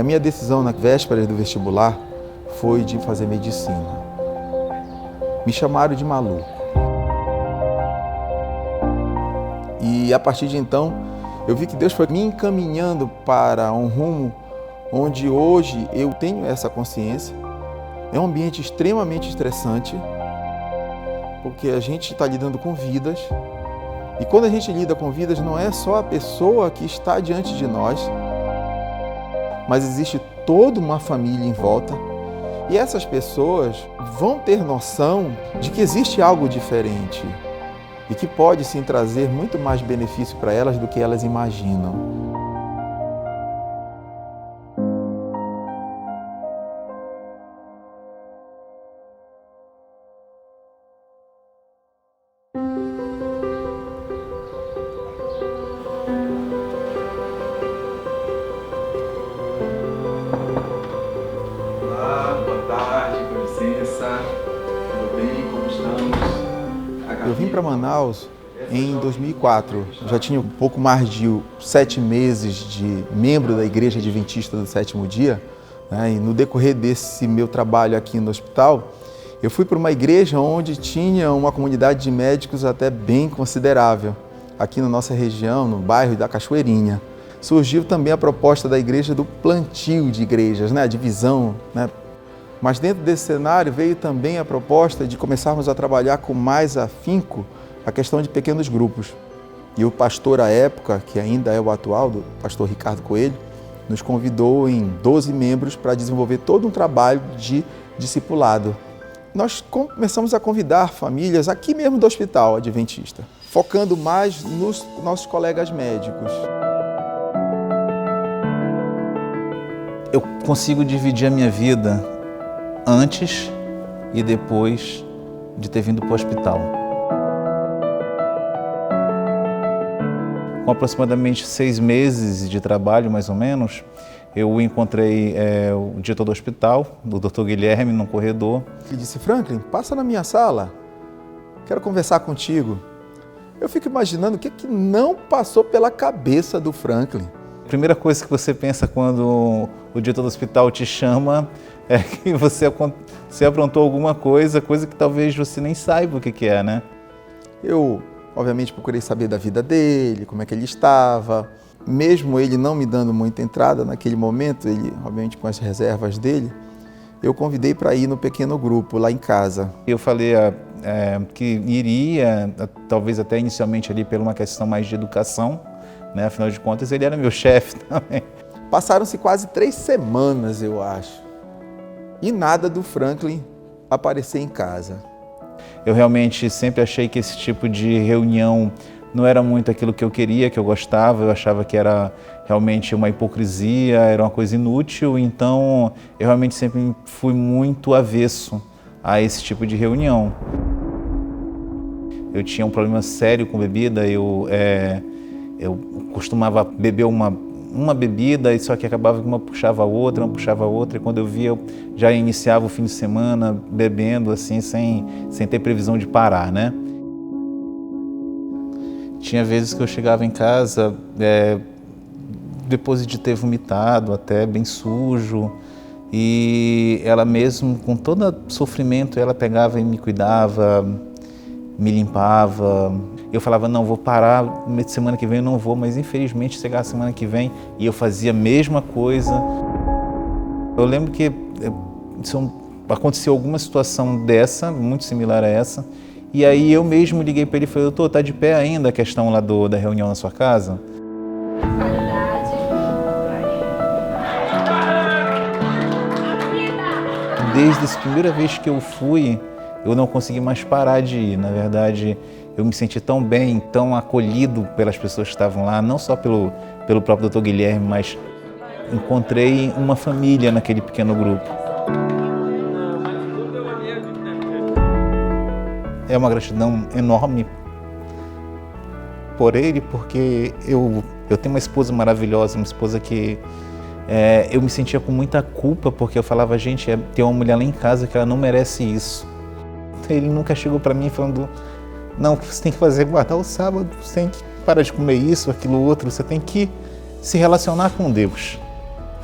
E a minha decisão na véspera do vestibular foi de fazer medicina. Me chamaram de maluco. E a partir de então, eu vi que Deus foi me encaminhando para um rumo onde hoje eu tenho essa consciência. É um ambiente extremamente estressante, porque a gente está lidando com vidas. E quando a gente lida com vidas, não é só a pessoa que está diante de nós, mas existe toda uma família em volta. E essas pessoas vão ter noção de que existe algo diferente e que pode sim trazer muito mais benefício para elas do que elas imaginam. Eu vim para Manaus em 2004, já tinha um pouco mais de 7 meses de membro da Igreja Adventista do Sétimo Dia, né? E no decorrer desse meu trabalho aqui no hospital, eu fui para uma igreja onde tinha uma comunidade de médicos até bem considerável, aqui na nossa região, no bairro da Cachoeirinha. Surgiu também a proposta da igreja do plantio de igrejas, né? A divisão, né? Mas dentro desse cenário veio também a proposta de começarmos a trabalhar com mais afinco a questão de pequenos grupos. E o pastor à época, que ainda é o atual, do pastor Ricardo Coelho, nos convidou em 12 membros para desenvolver todo um trabalho de discipulado. Nós começamos a convidar famílias aqui mesmo do Hospital Adventista, focando mais nos nossos colegas médicos. Eu consigo dividir a minha vida antes e depois de ter vindo para o hospital. Com aproximadamente 6 meses de trabalho, mais ou menos, eu encontrei o diretor do hospital, o Dr. Guilherme, num corredor. Ele disse: Franklin, passa na minha sala, quero conversar contigo. Eu fico imaginando o que não passou pela cabeça do Franklin. A primeira coisa que você pensa quando o diretor do hospital te chama é que você aprontou alguma coisa que talvez você nem saiba o que é, né? Eu, obviamente, procurei saber da vida dele, como é que ele estava. Mesmo ele não me dando muita entrada naquele momento, ele, obviamente, com as reservas dele, eu convidei para ir no pequeno grupo lá em casa. Eu falei que iria, talvez até inicialmente ali, por uma questão mais de educação, né? Afinal de contas, ele era meu chefe também. Passaram-se quase 3 semanas, eu acho, e nada do Franklin aparecer em casa. Eu realmente sempre achei que esse tipo de reunião não era muito aquilo que eu queria, que eu gostava. Eu achava que era realmente uma hipocrisia, era uma coisa inútil. Então, eu realmente sempre fui muito avesso a esse tipo de reunião. Eu tinha um problema sério com bebida. Eu costumava beber uma bebida, só que acabava que uma puxava a outra, e quando eu via, eu já iniciava o fim de semana bebendo, assim, sem ter previsão de parar, né? Tinha vezes que eu chegava em casa, depois de ter vomitado, até bem sujo, e ela mesmo, com todo sofrimento, ela pegava e me cuidava, me limpava. Eu falava: não, vou parar, semana que vem eu não vou, mas infelizmente chegava a semana que vem e eu fazia a mesma coisa. Eu lembro que aconteceu alguma situação dessa, muito similar a essa, e aí eu mesmo liguei para ele e falei: doutor, está de pé ainda a questão lá da reunião na sua casa? Desde a primeira vez que eu fui, eu não consegui mais parar de ir. Na verdade, eu me senti tão bem, tão acolhido pelas pessoas que estavam lá, não só pelo próprio Dr. Guilherme, mas encontrei uma família naquele pequeno grupo. É uma gratidão enorme por ele, porque eu tenho uma esposa maravilhosa, uma esposa que eu me sentia com muita culpa, porque eu falava: gente, tem uma mulher lá em casa que ela não merece isso. Ele nunca chegou para mim falando: não, o que você tem que fazer é guardar o sábado, você tem que parar de comer isso, aquilo, outro, você tem que se relacionar com Deus.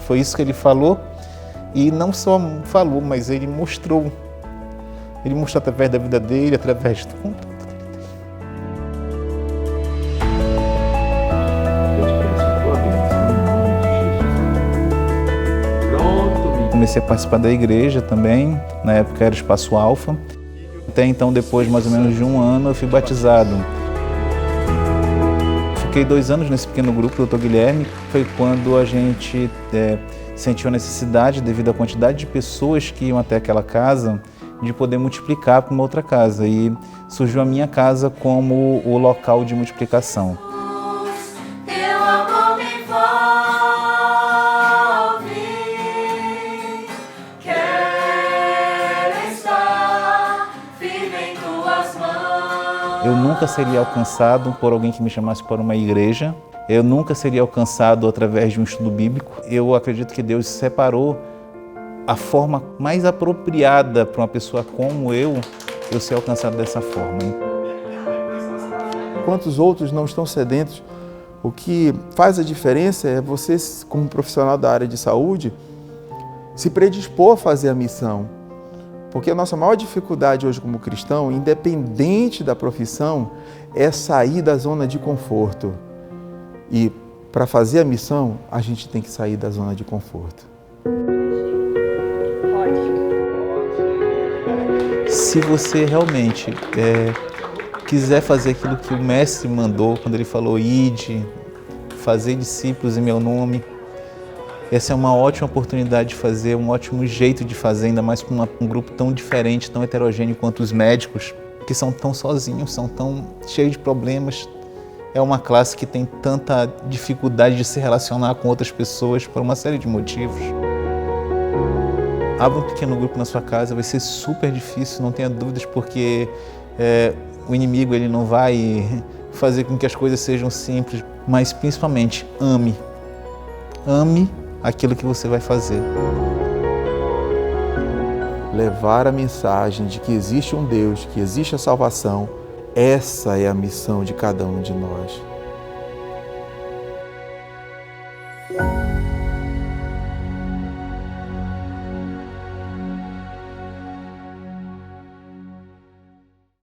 Foi isso que ele falou, e não só falou, mas ele mostrou. Ele mostrou através da vida dele, através do contato. Comecei a participar da igreja também, na época era Espaço Alfa. Até então, depois mais ou menos de um ano, eu fui batizado. Fiquei 2 anos nesse pequeno grupo do Dr. Guilherme. Foi quando a gente sentiu a necessidade, devido à quantidade de pessoas que iam até aquela casa, de poder multiplicar para uma outra casa. E surgiu a minha casa como o local de multiplicação. Eu nunca seria alcançado por alguém que me chamasse para uma igreja. Eu nunca seria alcançado através de um estudo bíblico. Eu acredito que Deus separou a forma mais apropriada para uma pessoa como eu ser alcançado dessa forma. Quantos outros não estão sedentos? O que faz a diferença é você, como profissional da área de saúde, se predispor a fazer a missão. Porque a nossa maior dificuldade hoje como cristão, independente da profissão, é sair da zona de conforto. E para fazer a missão, a gente tem que sair da zona de conforto. Se você realmente quiser fazer aquilo que o Mestre mandou, quando ele falou, ide, fazer discípulos em meu nome, essa é uma ótima oportunidade de fazer, um ótimo jeito de fazer, ainda mais com um grupo tão diferente, tão heterogêneo quanto os médicos, que são tão sozinhos, são tão cheios de problemas. É uma classe que tem tanta dificuldade de se relacionar com outras pessoas por uma série de motivos. Abra um pequeno grupo na sua casa, vai ser super difícil, não tenha dúvidas, porque o inimigo ele não vai fazer com que as coisas sejam simples, mas principalmente ame. Ame aquilo que você vai fazer. Levar a mensagem de que existe um Deus, que existe a salvação, essa é a missão de cada um de nós.